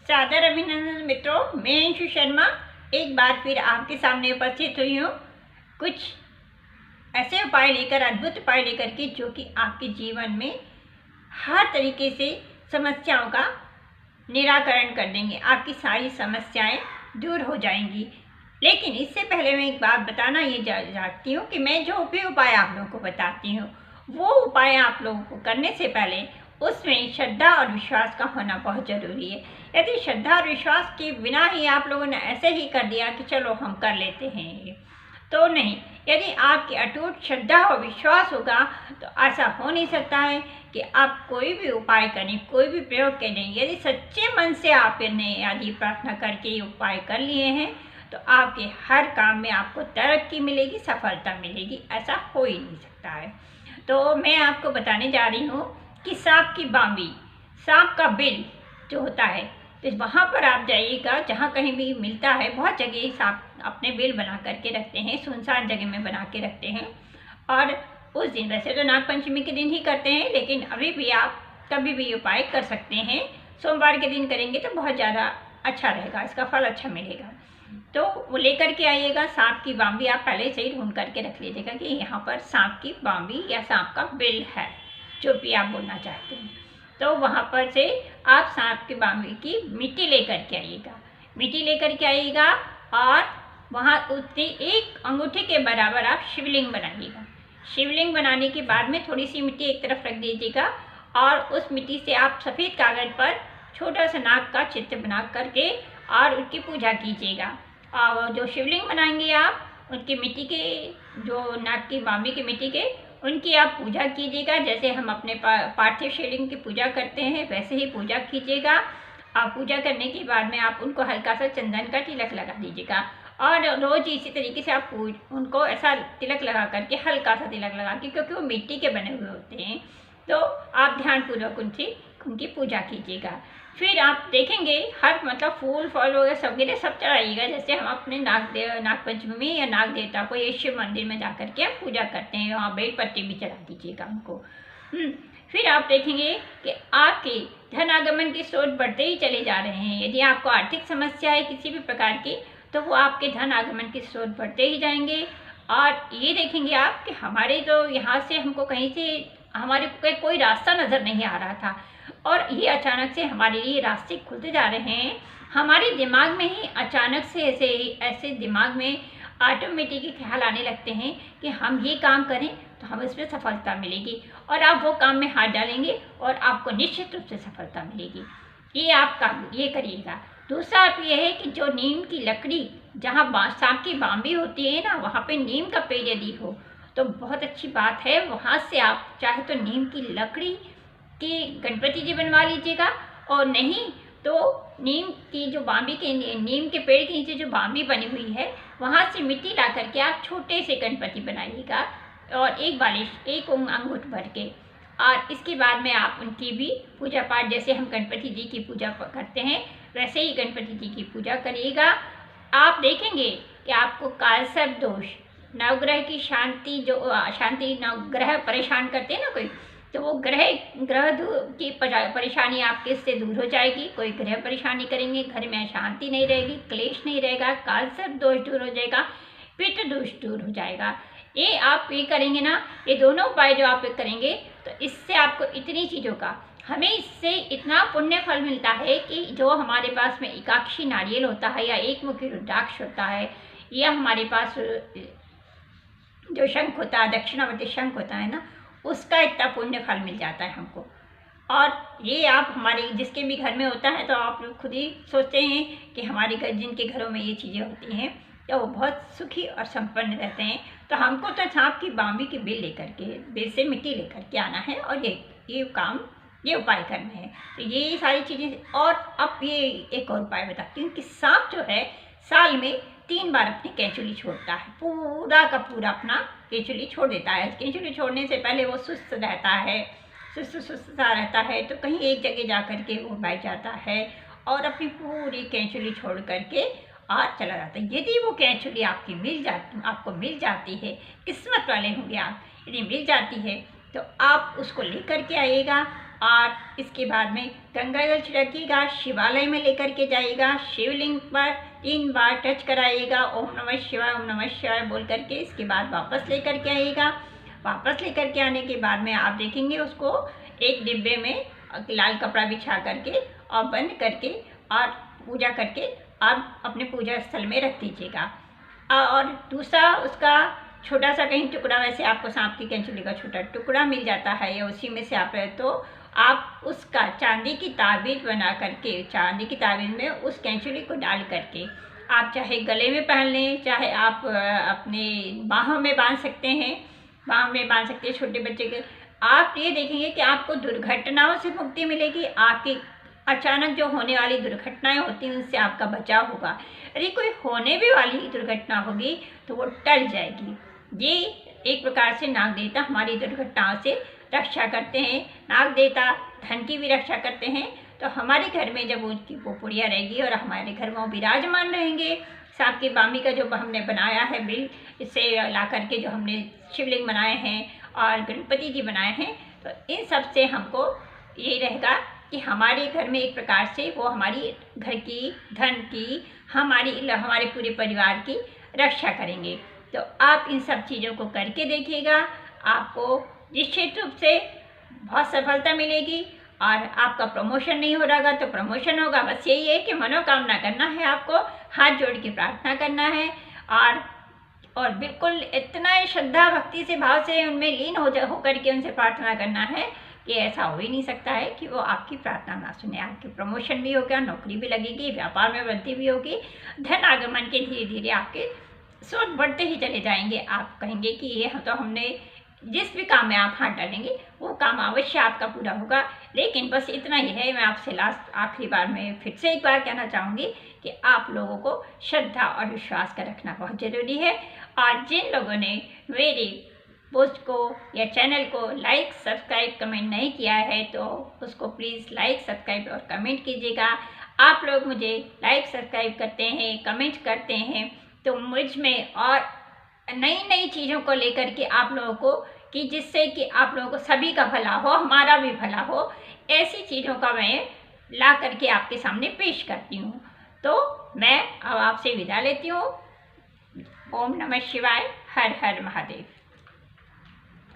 सादर अभिनंदन मित्रों, मैं अंशु शर्मा एक बार फिर आपके सामने उपस्थित हुई हूँ कुछ ऐसे उपाय लेकर, अद्भुत उपाय लेकर के जो कि आपके जीवन में हर तरीके से समस्याओं का निराकरण कर देंगे। आपकी सारी समस्याएं दूर हो जाएंगी। लेकिन इससे पहले मैं एक बात बताना ये चाहती हूँ कि मैं जो भी उपाय आप लोगों को बताती हूँ वो उपाय आप लोगों को करने से पहले उसमें श्रद्धा और विश्वास का होना बहुत ज़रूरी है। यदि श्रद्धा और विश्वास के बिना ही आप लोगों ने ऐसे ही कर दिया कि चलो हम कर लेते हैं, तो नहीं। यदि आपकी अटूट श्रद्धा और विश्वास होगा तो ऐसा हो नहीं सकता है कि आप कोई भी उपाय करें, कोई भी प्रयोग करें। यदि सच्चे मन से आपने यदि प्रार्थना करके ये उपाय कर लिए हैं तो आपके हर काम में आपको तरक्की मिलेगी, सफलता मिलेगी। ऐसा हो ही नहीं सकता है। तो मैं आपको बताने जा रही हूँ कि सांप की बांबी, सांप का बिल जो होता है, तो वहाँ पर आप जाइएगा, जहाँ कहीं भी मिलता है। बहुत जगह सांप अपने बिल बना करके रखते हैं, सुनसान जगह में बना के रखते हैं। और उस दिन, वैसे तो नागपंचमी के दिन ही करते हैं, लेकिन अभी भी आप कभी भी उपाय कर सकते हैं। सोमवार के दिन करेंगे तो बहुत ज़्यादा अच्छा रहेगा, इसका फल अच्छा मिलेगा। तो वो लेकर के आइएगा। सांप की बांबी आप पहले से ही ढूंढ करके रख लीजिएगा कि यहाँ पर सांप की बांबी या सांप का बिल है, जो भी आप बोलना चाहते हैं। तो वहाँ पर से आप सांप की बांबी की मिट्टी लेकर के आइएगा। मिट्टी लेकर के आइएगा और वहाँ उतनी एक अंगूठे के बराबर आप शिवलिंग बनाइएगा। शिवलिंग बनाने के बाद में थोड़ी सी मिट्टी एक तरफ रख दीजिएगा और उस मिट्टी से आप सफ़ेद कागज़ पर छोटा सा नाग का चित्र बना करके और उनकी पूजा कीजिएगा। और जो शिवलिंग बनाएंगे आप, उनकी मिट्टी के, जो नाग की बांबी की मिट्टी के, उनकी आप पूजा कीजिएगा। जैसे हम अपने पार्थिव शिवलिंग की पूजा करते हैं वैसे ही पूजा कीजिएगा। आप पूजा करने के बाद में आप उनको हल्का सा चंदन का तिलक लगा दीजिएगा और रोज़ इसी तरीके से आप उनको ऐसा तिलक लगा करके, हल्का सा तिलक लगा के, क्योंकि वो मिट्टी के बने हुए होते हैं, तो आप ध्यानपूर्वक उनकी पूजा कीजिएगा। फिर आप देखेंगे हर फूल फल वगैरह वगैरह सब चढ़ाइएगा। जैसे हम अपने नागपंचमी में या नाग देवता को ये शिव मंदिर में जा करके हम पूजा करते हैं, वहाँ बेलपत्ती भी चढ़ा दीजिएगा उनको। फिर आप देखेंगे कि आपके धन आगमन के स्रोत बढ़ते ही चले जा रहे हैं। यदि आपको आर्थिक समस्या है किसी भी प्रकार की, तो वो आपके धन आगमन के स्रोत बढ़ते ही जाएंगे। और ये देखेंगे आप कि हमारे तो यहाँ से हमको कहीं से हमारे कोई रास्ता नज़र नहीं आ रहा था और ये अचानक से हमारे लिए रास्ते खुलते जा रहे हैं। हमारे दिमाग में ही अचानक से ऐसे दिमाग में ऑटोमेटिक ख्याल आने लगते हैं कि हम ये काम करें तो हमें इसमें सफलता मिलेगी, और आप वो काम में हाथ डालेंगे और आपको निश्चित रूप से सफलता मिलेगी। ये आप काम ये करिएगा। दूसरा आप ये है कि जो नीम की लकड़ी, जहाँ सांप की बांबी होती है ना, वहाँ पे नीम का पेड़ यदि हो तो बहुत अच्छी बात है। वहाँ से आप चाहे तो नीम की लकड़ी की गणपति जी बनवा लीजिएगा, और नहीं तो नीम की जो बांबी के, नीम के पेड़ के नीचे जो बांबी बनी हुई है, वहाँ से मिट्टी ला करके आप छोटे से गणपति बनाइएगा और एक अंगूठ भर के। और इसके बाद में आप उनकी भी पूजा पाठ, जैसे हम गणपति जी की पूजा करते हैं वैसे ही गणपति जी की पूजा करिएगा। आप देखेंगे कि आपको कालसर्प दोष, नवग्रह की शांति, जो शांति नवग्रह परेशान करते हैं ना कोई, तो वो ग्रह की परेशानी आपके इससे दूर हो जाएगी। कोई ग्रह परेशानी करेंगे, घर में शांति नहीं रहेगी, क्लेश नहीं रहेगा, कालसर्प दोष दूर हो जाएगा, पितृ दोष दूर हो जाएगा। ये आप ये करेंगे ना, ये दोनों उपाय जो आप करेंगे तो इससे आपको इतनी चीज़ों का, हमें इससे इतना पुण्य फल मिलता है कि जो हमारे पास में एकाक्षी नारियल होता है या एक मुखी रुद्राक्ष होता है, या हमारे पास जो शंख होता है, दक्षिणावर्ती शंख होता है ना, उसका इतना पुण्य फल मिल जाता है हमको। और ये आप हमारे जिसके भी घर में होता है, तो आप लोग खुद ही सोचते हैं कि हमारे घर, जिनके घरों में ये चीज़ें होती हैं, तो वो बहुत सुखी और संपन्न रहते हैं। तो हमको तो सांप की बांबी की बेल लेकर के, बेल से मिट्टी लेकर के आना है और ये उपाय करने हैं। तो ये सारी चीज़ें। और अब ये एक और उपाय बताती हूँ कि सांप जो है साल में 3 बार अपनी केंचुली छोड़ता है, पूरा का पूरा अपना केंचुली छोड़ देता है। केंचुली छोड़ने से पहले वो सुस्त रहता है, सुस्त रहता है, तो कहीं एक जगह जा कर के वो बैठ जाता है और अपनी पूरी केंचुली छोड़ करके और चला जाता है। यदि वो केंचुली आपको मिल जाती है, किस्मत वाले होंगे आप, यदि मिल जाती है तो आप उसको लेकर के आइएगा और इसके बाद में गंगा जल छिड़किएगा, शिवालय में लेकर के जाइएगा, शिवलिंग पर 3 बार टच कराइएगा, ओम नमः शिवाय बोल करके। इसके बाद वापस लेकर के आइएगा। वापस लेकर के आने के बाद में आप देखेंगे उसको एक डिब्बे में लाल कपड़ा बिछा करके और बंद करके और पूजा करके आप अपने पूजा स्थल में रख दीजिएगा। और दूसरा उसका छोटा सा कहीं टुकड़ा, वैसे आपको सांप की कैंचुली का छोटा टुकड़ा मिल जाता है या उसी में से आप तो आप उसका चांदी की ताबीज़ बना करके, चांदी की ताबीज़ में उस कैंचुली को डाल करके आप चाहे गले में पहन लें, चाहे आप अपने बाहों में बांध सकते हैं, बाहों में बांध सकते हैं छोटे बच्चे के। आप ये देखेंगे कि आपको दुर्घटनाओं से मुक्ति मिलेगी। आपकी अचानक जो होने वाली दुर्घटनाएं होती हैं उनसे आपका बचाव होगा। यदि कोई होने भी वाली दुर्घटना होगी तो वो टल जाएगी। ये एक प्रकार से नाग देवता हमारी दुर्घटनाओं से रक्षा करते हैं। नाग देवता धन की भी रक्षा करते हैं। तो हमारे घर में जब उनकी पोपुड़िया रहेगी और हमारे घर में वो विराजमान रहेंगे, सांप की बामी का जो हमने बनाया है बिल, इससे ला करके जो हमने शिवलिंग बनाए हैं और गणपति जी बनाए हैं, तो इन सब से हमको ये रहेगा कि हमारे घर में एक प्रकार से वो हमारी घर की, धन की, हमारे पूरे परिवार की रक्षा करेंगे। तो आप इन सब चीज़ों को करके देखिएगा, आपको निश्चित रूप से बहुत सफलता मिलेगी। और आपका प्रमोशन नहीं हो रहा तो प्रमोशन होगा। बस यही है कि मनोकामना करना है, आपको हाथ जोड़ के प्रार्थना करना है और बिल्कुल इतना श्रद्धा भक्ति से, भाव से उनमें लीन होकर के उनसे प्रार्थना करना है कि ऐसा हो ही नहीं सकता है कि वो आपकी प्रार्थना ना सुने। आपकी प्रमोशन भी होगा, नौकरी भी लगेगी, व्यापार में वृद्धि भी होगी, धन आगमन के धीरे धीरे आपके स्रोत बढ़ते ही चले जाएंगे। आप कहेंगे कि ये तो हमने जिस भी काम में आप हाथ डालेंगे वो काम अवश्य आपका पूरा होगा। लेकिन बस इतना ही है, मैं आपसे आखिरी बार में फिर से एक बार कहना चाहूँगी कि आप लोगों को श्रद्धा और विश्वास का रखना बहुत ज़रूरी है। और जिन लोगों ने मेरी पोस्ट को या चैनल को लाइक, सब्सक्राइब, कमेंट नहीं किया है तो उसको प्लीज़ लाइक, सब्सक्राइब और कमेंट कीजिएगा। आप लोग मुझे लाइक, सब्सक्राइब करते हैं, कमेंट करते हैं तो मुझ में और नई नई चीज़ों को लेकर के आप लोगों को, कि जिससे कि आप लोगों को सभी का भला हो, हमारा भी भला हो, ऐसी चीज़ों का मैं ला करके आपके सामने पेश करती हूँ। तो मैं अब आपसे विदा लेती हूँ। ओम नमः शिवाय। हर हर महादेव।